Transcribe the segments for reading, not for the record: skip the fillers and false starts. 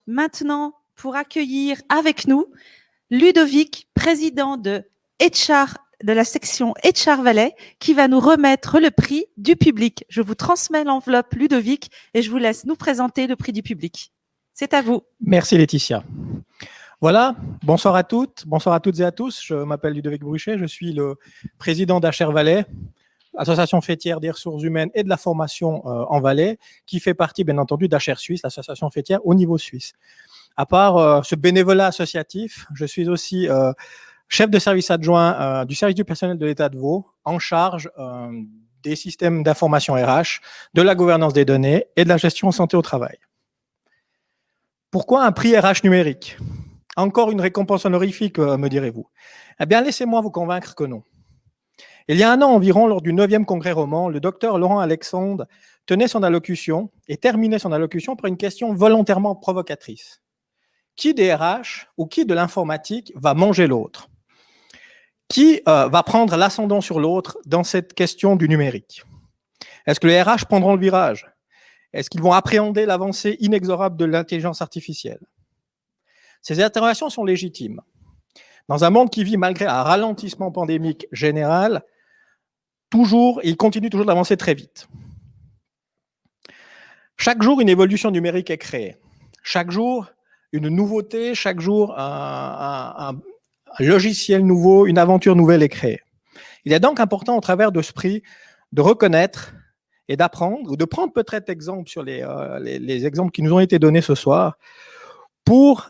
maintenant pour accueillir avec nous Ludovic, président de HR, de la section HR Valais, qui va nous remettre le prix du public. Je vous transmets l'enveloppe, Ludovic, et je vous laisse nous présenter le prix du public. C'est à vous. Merci Laetitia. Voilà, bonsoir à toutes et à tous. Je m'appelle Ludovic Bruchet, je suis le président d'HR Valais, association fêtière des ressources humaines et de la formation en Valais, qui fait partie bien entendu d'HR Suisse, l'association fêtière au niveau suisse. À part ce bénévolat associatif, je suis aussi chef de service adjoint du service du personnel de l'État de Vaud, en charge des systèmes d'information RH, de la gouvernance des données et de la gestion en santé au travail. Pourquoi un prix RH numérique ? Encore une récompense honorifique, me direz-vous. Eh bien, laissez-moi vous convaincre que non. Il y a un an environ, lors du 9e congrès roman, le docteur Laurent Alexandre tenait son allocution et terminait son allocution par une question volontairement provocatrice. Qui des RH ou qui de l'informatique va manger l'autre ? Qui va prendre l'ascendant sur l'autre dans cette question du numérique ? Est-ce que les RH prendront le virage ? Est-ce qu'ils vont appréhender l'avancée inexorable de l'intelligence artificielle ? Ces interrogations sont légitimes. Dans un monde qui vit malgré un ralentissement pandémique général, il continue toujours d'avancer très vite. Chaque jour, une évolution numérique est créée. Chaque jour, une nouveauté, chaque jour, un logiciel nouveau, une aventure nouvelle est créée. Il est donc important, au travers de ce prix, de reconnaître et d'apprendre, ou de prendre peut-être exemple sur les exemples qui nous ont été donnés ce soir, pour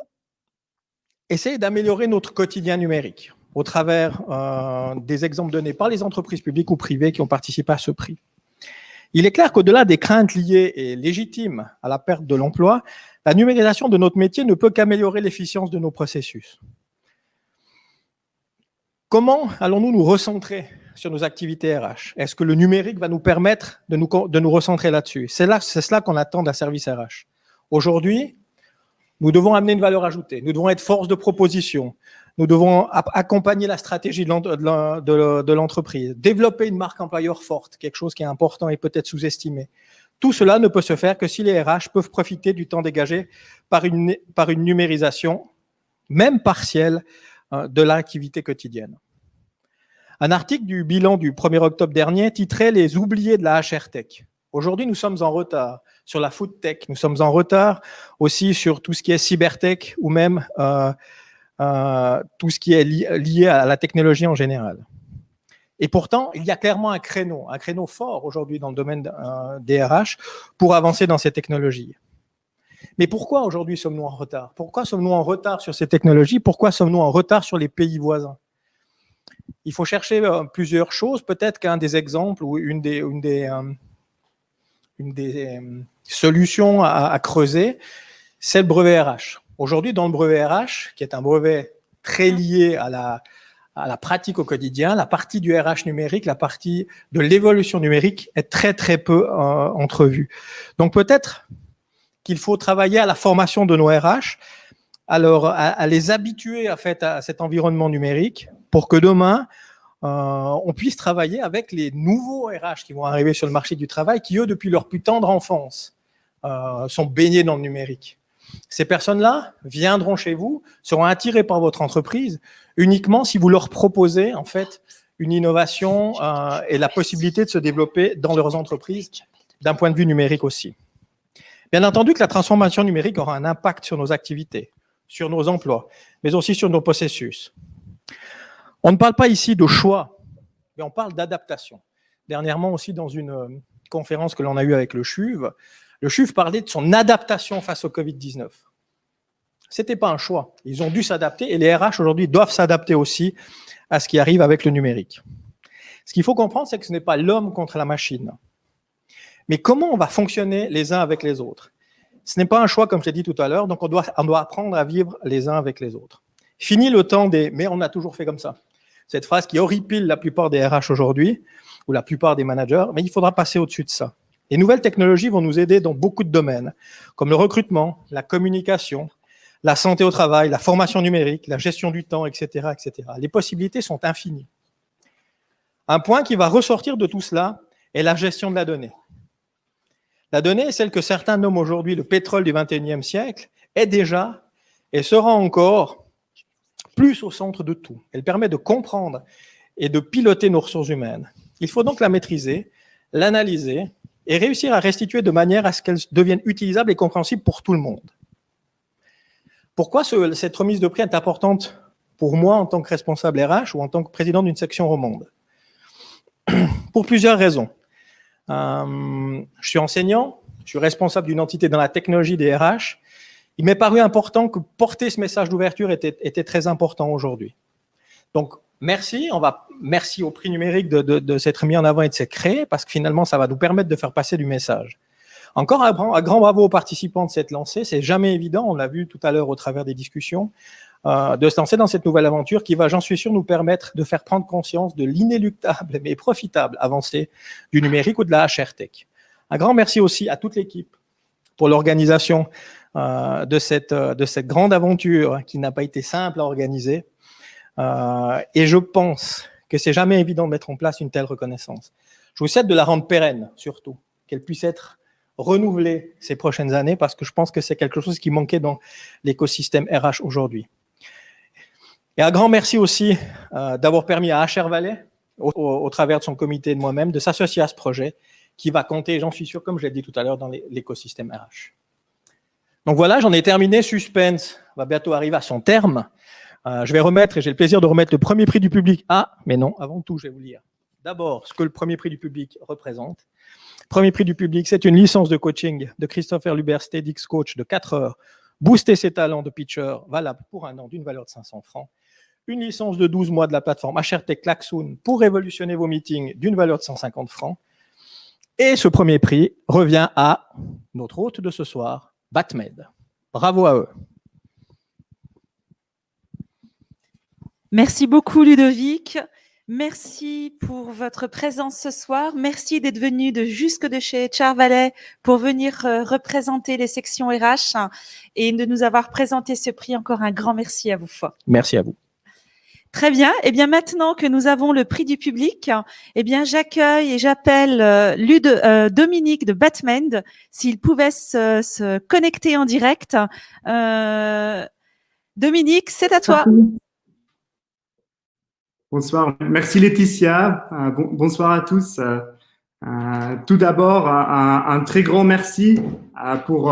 essayer d'améliorer notre quotidien numérique au travers des exemples donnés par les entreprises publiques ou privées qui ont participé à ce prix. Il est clair qu'au-delà des craintes liées et légitimes à la perte de l'emploi, la numérisation de notre métier ne peut qu'améliorer l'efficience de nos processus. Comment allons-nous nous recentrer sur nos activités RH ? Est-ce que le numérique va nous permettre de nous recentrer là-dessus ? C'est cela qu'on attend d'un service RH. Aujourd'hui, nous devons amener une valeur ajoutée, nous devons être force de proposition, nous devons accompagner la stratégie de l'entreprise, développer une marque employeur forte, quelque chose qui est important et peut-être sous-estimé. Tout cela ne peut se faire que si les RH peuvent profiter du temps dégagé par une numérisation, même partielle, de l'activité quotidienne. Un article du bilan du 1er octobre dernier titrait « Les oubliés de la HR Tech ». Aujourd'hui, nous sommes en retard sur la food tech, nous sommes en retard aussi sur tout ce qui est cybertech ou même tout ce qui est lié à la technologie en général. Et pourtant, il y a clairement un créneau fort aujourd'hui dans le domaine des RH pour avancer dans ces technologies. Mais pourquoi aujourd'hui sommes-nous en retard ? Pourquoi sommes-nous en retard sur ces technologies ? Pourquoi sommes-nous en retard sur les pays voisins ? Il faut chercher plusieurs choses. Peut-être qu'un des exemples ou une des solutions à creuser, c'est le brevet RH. Aujourd'hui, dans le brevet RH, qui est un brevet très lié à la pratique au quotidien, la partie du RH numérique, la partie de l'évolution numérique est très très peu entrevue. Donc peut-être qu'il faut travailler à la formation de nos RH, à les habituer en fait, à cet environnement numérique pour que demain, on puisse travailler avec les nouveaux RH qui vont arriver sur le marché du travail, qui eux, depuis leur plus tendre enfance, sont baignés dans le numérique. Ces personnes-là viendront chez vous, seront attirées par votre entreprise uniquement si vous leur proposez en fait une innovation et la possibilité de se développer dans leurs entreprises d'un point de vue numérique aussi. Bien entendu que la transformation numérique aura un impact sur nos activités, sur nos emplois, mais aussi sur nos processus. On ne parle pas ici de choix, mais on parle d'adaptation. Dernièrement aussi, dans une conférence que l'on a eue avec le CHUV parlait de son adaptation face au Covid-19. Ce n'était pas un choix. Ils ont dû s'adapter et les RH aujourd'hui doivent s'adapter aussi à ce qui arrive avec le numérique. Ce qu'il faut comprendre, c'est que ce n'est pas l'homme contre la machine. Mais comment on va fonctionner les uns avec les autres ? Ce n'est pas un choix, comme je l'ai dit tout à l'heure, donc on doit apprendre à vivre les uns avec les autres. Fini le temps des « mais on a toujours fait comme ça ». Cette phrase qui horripile la plupart des RH aujourd'hui, ou la plupart des managers, mais il faudra passer au-dessus de ça. Les nouvelles technologies vont nous aider dans beaucoup de domaines, comme le recrutement, la communication, la santé au travail, la formation numérique, la gestion du temps, etc., etc. Les possibilités sont infinies. Un point qui va ressortir de tout cela est la gestion de la donnée. La donnée est celle que certains nomment aujourd'hui le pétrole du XXIe siècle, est déjà et sera encore plus au centre de tout. Elle permet de comprendre et de piloter nos ressources humaines. Il faut donc la maîtriser, l'analyser et réussir à restituer de manière à ce qu'elle devienne utilisable et compréhensible pour tout le monde. Pourquoi cette remise de prix est importante pour moi en tant que responsable RH ou en tant que président d'une section romande? Pour plusieurs raisons. Je suis enseignant, je suis responsable d'une entité dans la technologie des RH. Il m'est paru important que porter ce message d'ouverture était très important aujourd'hui. Donc, merci au prix numérique de s'être mis en avant et de s'être créé, parce que finalement, ça va nous permettre de faire passer du message. Encore un grand bravo aux participants de cette lancée. C'est jamais évident, on l'a vu tout à l'heure au travers des discussions, de se lancer dans cette nouvelle aventure qui va, j'en suis sûr, nous permettre de faire prendre conscience de l'inéluctable mais profitable avancée du numérique ou de la HR Tech. Un grand merci aussi à toute l'équipe pour l'organisation de cette grande aventure qui n'a pas été simple à organiser. Et je pense que c'est jamais évident de mettre en place une telle reconnaissance. Je vous souhaite de la rendre pérenne, surtout, qu'elle puisse être renouvelée ces prochaines années, parce que je pense que c'est quelque chose qui manquait dans l'écosystème RH aujourd'hui. Et un grand merci aussi d'avoir permis à HR Valais, au travers de son comité et de moi-même, de s'associer à ce projet qui va compter, j'en suis sûr, comme je l'ai dit tout à l'heure, dans l'écosystème RH. Donc voilà, j'en ai terminé. Suspense va bientôt arriver à son terme. Je vais remettre, et j'ai le plaisir de remettre le premier prix du public. Ah, mais non, avant tout, je vais vous lire d'abord ce que le premier prix du public représente. Premier prix du public, c'est une licence de coaching de Christopher Lubert, TEDx Coach de 4 heures. Booster ses talents de pitcher, valable pour 1 an d'une valeur de 500 francs. Une licence de 12 mois de la plateforme HR Tech Klaxoon pour révolutionner vos meetings d'une valeur de 150 francs. Et ce premier prix revient à notre hôte de ce soir, Batmed. Bravo à eux. Merci beaucoup, Ludovic. Merci pour votre présence ce soir. Merci d'être venu jusque de chez HR Valais pour venir représenter les sections RH et de nous avoir présenté ce prix. Encore un grand merci à vous. Merci à vous. Très bien. Eh bien, maintenant que nous avons le prix du public, eh bien, j'accueille et j'appelle Dominique de Batmed s'il pouvait se connecter en direct. Dominique, c'est à toi. Bonsoir. Merci Laetitia. Bonsoir à tous. Tout d'abord, un très grand merci pour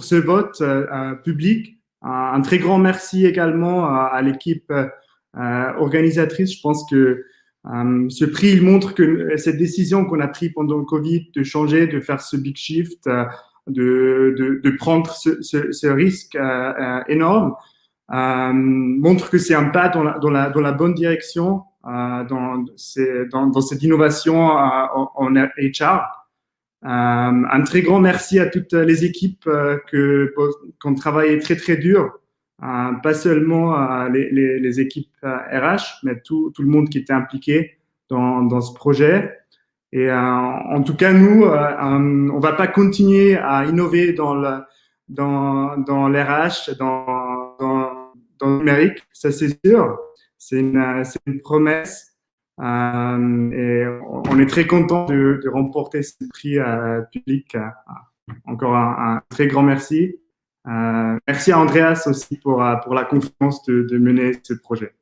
ce vote public. Un très grand merci également à l'équipe organisatrice. Je pense que ce prix, il montre que cette décision qu'on a prise pendant le Covid de changer, de faire ce big shift, de prendre ce risque énorme, montre que c'est un pas dans la bonne direction dans cette innovation en HR. Un très grand merci à toutes les équipes qui ont travaillé très très dur, pas seulement les équipes RH, mais tout le monde qui était impliqué dans ce projet. Et en tout cas, nous, on va pas continuer à innover dans l'RH, dans le numérique, ça c'est sûr. C'est une promesse. Et on est très content de remporter ce prix public. Encore un très grand merci. Merci à Andreas aussi pour la confiance de mener ce projet.